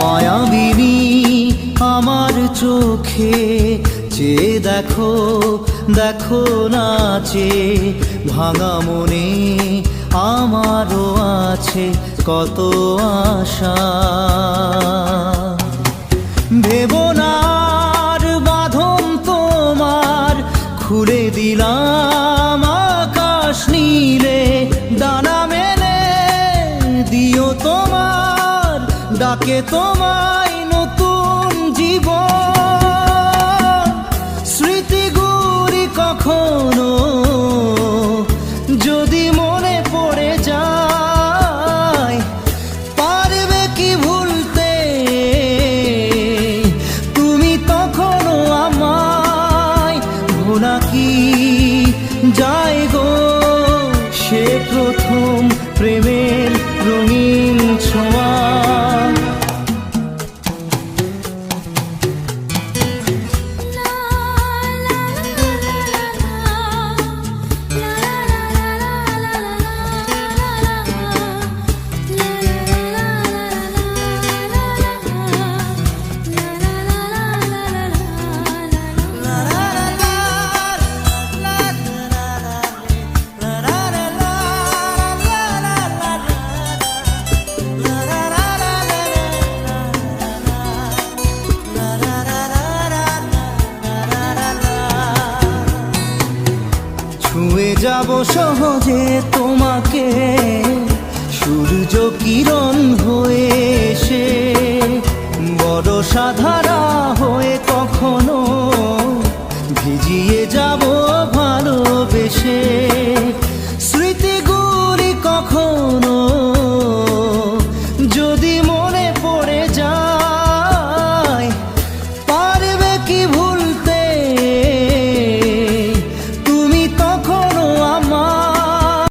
মায়াবিনী আমার চোখে চেয়ে দেখো, দেখো নাচে ভাঙা মনে আমারও আছে কত আশা। ভেবনার বাঁধন তোমার খুলে দিলাম আকাশ নীলে, ডানা মেলে দিও তোমার ডাকে তোমায় নতুন জীবন। স্মৃতিগুলি কখনো যদি মনে পড়ে যায়, পারবে কি ভুলতে তুমি তখনও আমায়? ভোলা কি যায় গো সে প্রথম প্রেমের রঙিন ছোঁয়া। ছুঁয়ে যাব সহজে তোমাকে সূর্য কিরণ হয়ে এসে, বড় সাধারণ